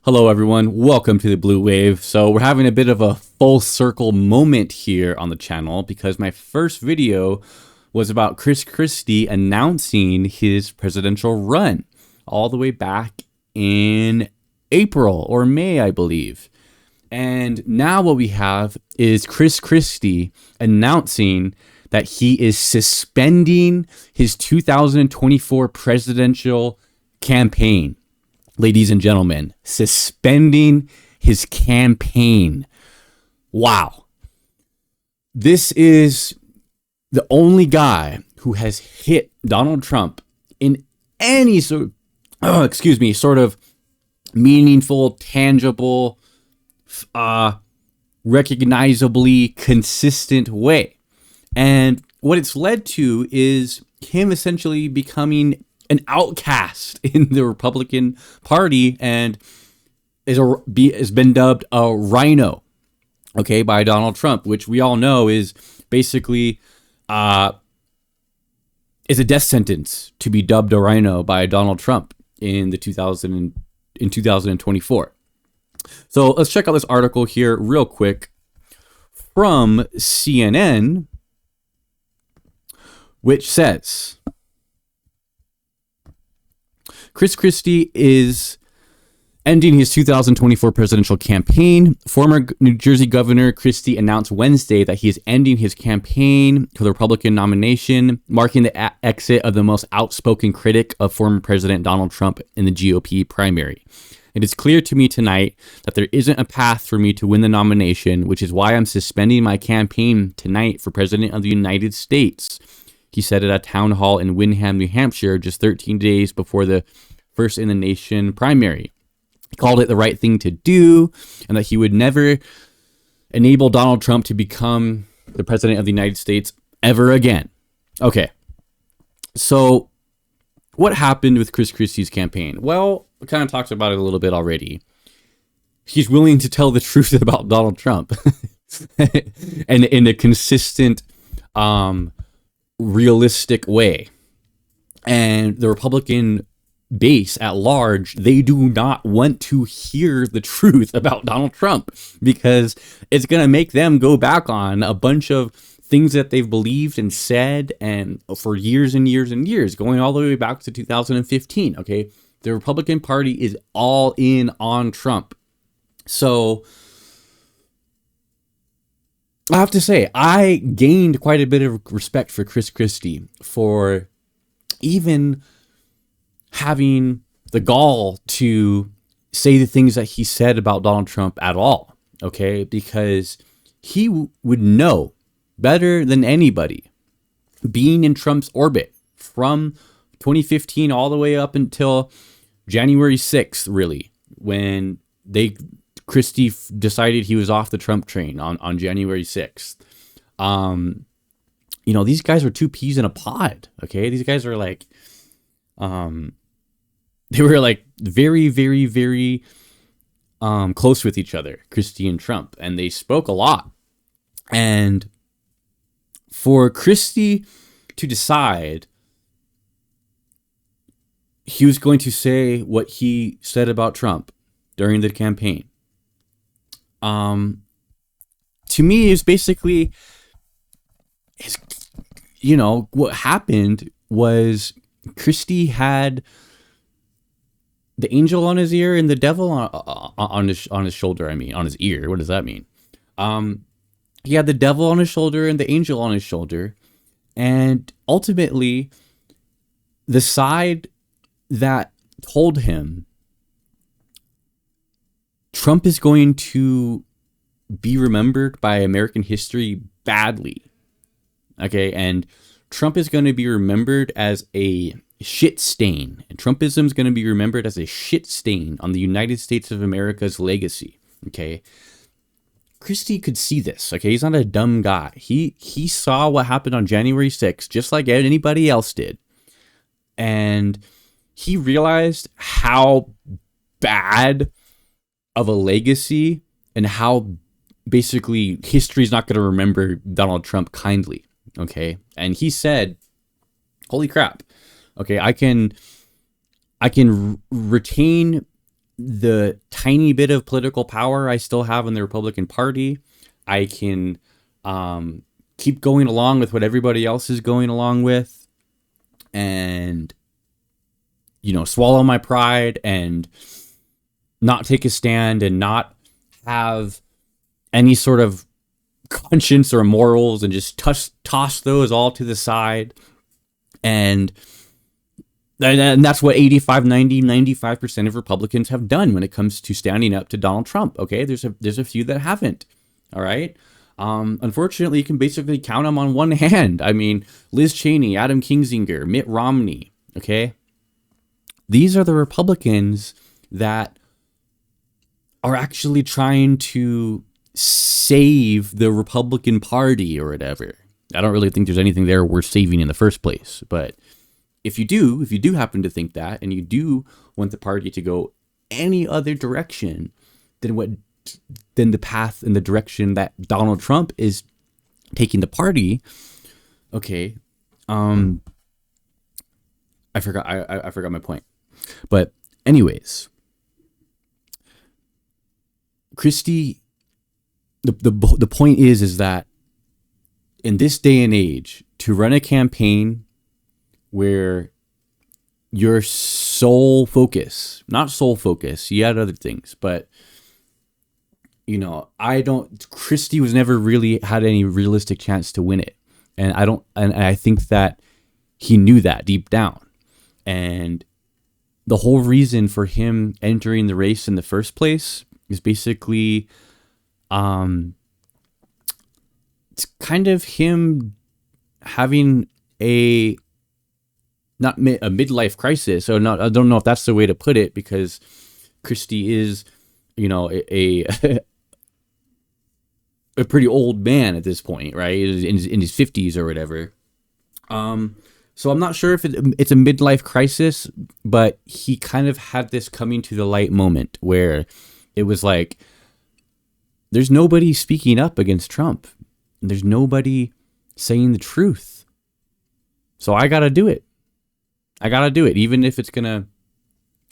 Hello everyone, welcome to the Blue Wave. So we're having a bit of a full circle moment here on the channel because my first video was about Christie announcing his presidential run all the way back in April or May, I believe. And now what we have is Christie announcing that he is suspending his 2024 presidential campaign. Ladies and gentlemen, suspending his campaign. Wow. This is the only guy who has hit Donald Trump in any sort of meaningful, tangible, recognizably consistent way. And what it's led to is him essentially becoming an outcast in the Republican Party and has been dubbed a rhino, okay, by Donald Trump, which we all know is basically is a death sentence to be dubbed a rhino by Donald Trump in 2024. So let's check out this article here real quick from CNN, which says Christie is ending his 2024 presidential campaign. Former New Jersey Governor Christie announced Wednesday that he is ending his campaign for the Republican nomination, marking the exit of the most outspoken critic of former President Donald Trump in the GOP primary. It is clear to me tonight that there isn't a path for me to win the nomination, which is why I'm suspending my campaign tonight for President of the United States, he said at a town hall in Windham, New Hampshire, just 13 days before the first in the nation primary. He called it the right thing to do and that he would never enable Donald Trump to become the president of the United States ever again. Okay. So what happened with Christie's campaign? Well, we kind of talked about it a little bit already. He's willing to tell the truth about Donald Trump and in a consistent, realistic way. And the Republican base at large, they do not want to hear the truth about Donald Trump because it's going to make them go back on a bunch of things that they've believed and said and for years and years and years, going all the way back to 2015. Okay. The Republican Party is all in on Trump. So I have to say, I gained quite a bit of respect for Christie for even having the gall to say the things that he said about Donald Trump at all, okay? Because he would know better than anybody, being in Trump's orbit from 2015 all the way up until January 6th, really, when Christie decided he was off the Trump train on January 6th. These guys were two peas in a pod, okay? These guys are like, they were like very, very, very close with each other, Christie and Trump, and they spoke a lot. And for Christie to decide he was going to say what he said about Trump during the campaign, to me is basically what happened was Christie had the angel on his ear and the devil on his shoulder. I mean, on his ear. What does that mean? He had the devil on his shoulder and the angel on his shoulder. And ultimately, the side that told him Trump is going to be remembered by American history badly. Okay, and Trump is going to be remembered as a shit stain. And Trumpism is going to be remembered as a shit stain on the United States of America's legacy. Okay. Christie could see this. Okay. He's not a dumb guy. He saw what happened on January 6th, just like anybody else did. And he realized how bad of a legacy and how basically history's not going to remember Donald Trump kindly. Okay. And he said, holy crap. Okay, I can retain the tiny bit of political power I still have in the Republican Party, I can keep going along with what everybody else is going along with, and swallow my pride and not take a stand and not have any sort of conscience or morals, and just toss those all to the side. And that's what 85, 90, 95% of Republicans have done when it comes to standing up to Donald Trump. Okay, there's a few that haven't. All right. Unfortunately, you can basically count them on one hand. I mean, Liz Cheney, Adam Kinzinger, Mitt Romney. Okay, these are the Republicans that are actually trying to save the Republican Party or whatever. I don't really think there's anything there worth saving in the first place. But if you do happen to think that, and you do want the party to go any other direction than the path and the direction that Donald Trump is taking the party, okay, I forgot my point. But anyways, Christie, the point is that in this day and age, to run a campaign where your sole focus, not sole focus, you had other things, but Christie was never really had any realistic chance to win it. And I think that he knew that deep down. And the whole reason for him entering the race in the first place is basically, it's kind of him having not a midlife crisis, or not. I don't know if that's the way to put it, because Christie is, a pretty old man at this point, right? In his 50s or whatever. So I'm not sure if it's a midlife crisis, but he kind of had this coming to the light moment where it was like, there's nobody speaking up against Trump. There's nobody saying the truth. So I got to do it. Even if it's going to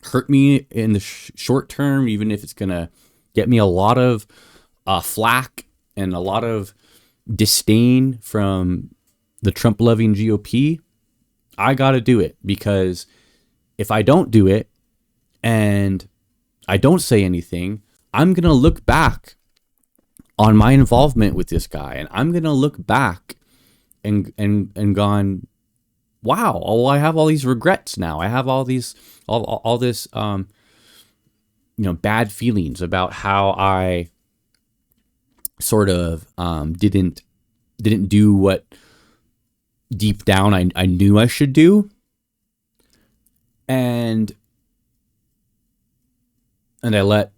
hurt me in the short term, even if it's going to get me a lot of flack and a lot of disdain from the Trump-loving GOP, I got to do it. Because if I don't do it and I don't say anything, I'm going to look back on my involvement with this guy, and I'm going to look back and gone, wow, I have all these regrets now. I have all this bad feelings about how I sort of didn't do what deep down I knew I should do. And I let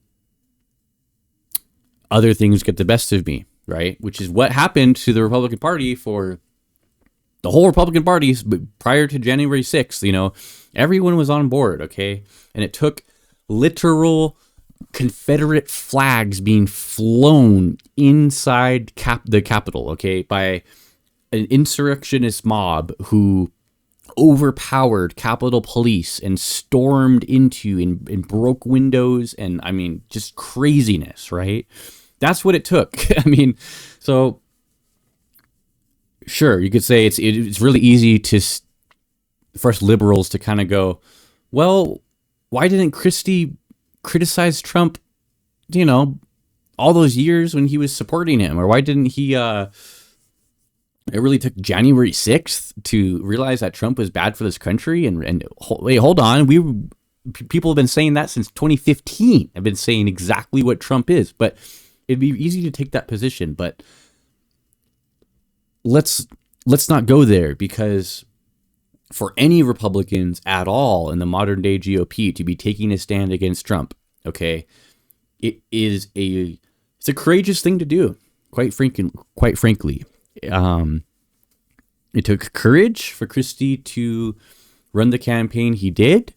other things get the best of me, right? Which is what happened to the Republican Party for the whole Republican Party prior to January 6th. Everyone was on board, okay? And it took literal Confederate flags being flown inside the Capitol, okay, by an insurrectionist mob who overpowered Capitol Police and stormed into and broke windows, and I mean, just craziness, right? That's what it took. I mean, so sure, you could say it's really easy for us liberals to kind of go, well, why didn't Christie criticize Trump, all those years when he was supporting him? Or why didn't he, it really took January 6th to realize that Trump was bad for this country? And wait, hold on. People have been saying that since 2015. I've been saying exactly what Trump is, but it'd be easy to take that position. But let's not go there, because for any Republicans at all in the modern day GOP to be taking a stand against Trump, okay, it's a courageous thing to do. Quite frankly, it took courage for Christie to run the campaign he did.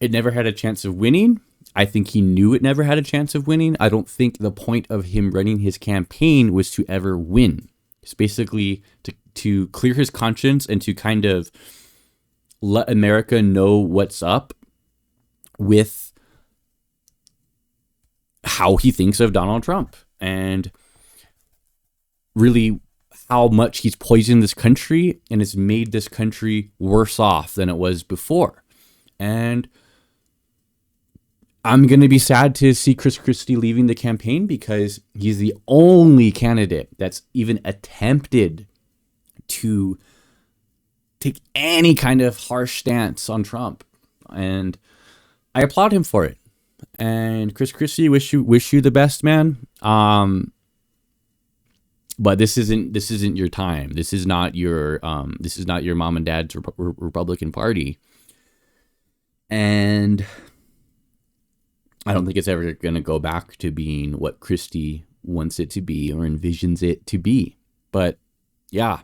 It never had a chance of winning. I think he knew it never had a chance of winning. I don't think the point of him running his campaign was to ever win. It's basically to clear his conscience and to kind of let America know what's up with how he thinks of Donald Trump and really how much he's poisoned this country and has made this country worse off than it was before. And I'm going to be sad to see Chris Christie leaving the campaign because he's the only candidate that's even attempted to take any kind of harsh stance on Trump. And I applaud him for it. And Chris Christie, wish you the best, man. But this isn't your time. This is not your mom and dad's Republican Party. And I don't think it's ever going to go back to being what Christie wants it to be or envisions it to be. But yeah.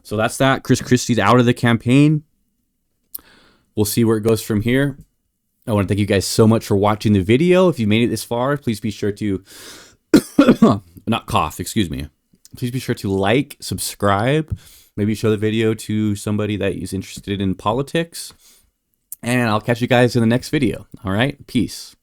So that's that. Chris Christie's out of the campaign. We'll see where it goes from here. I want to thank you guys so much for watching the video. If you made it this far, please be sure to not cough, excuse me. Please be sure to like, subscribe, maybe show the video to somebody that is interested in politics. And I'll catch you guys in the next video. All right. Peace.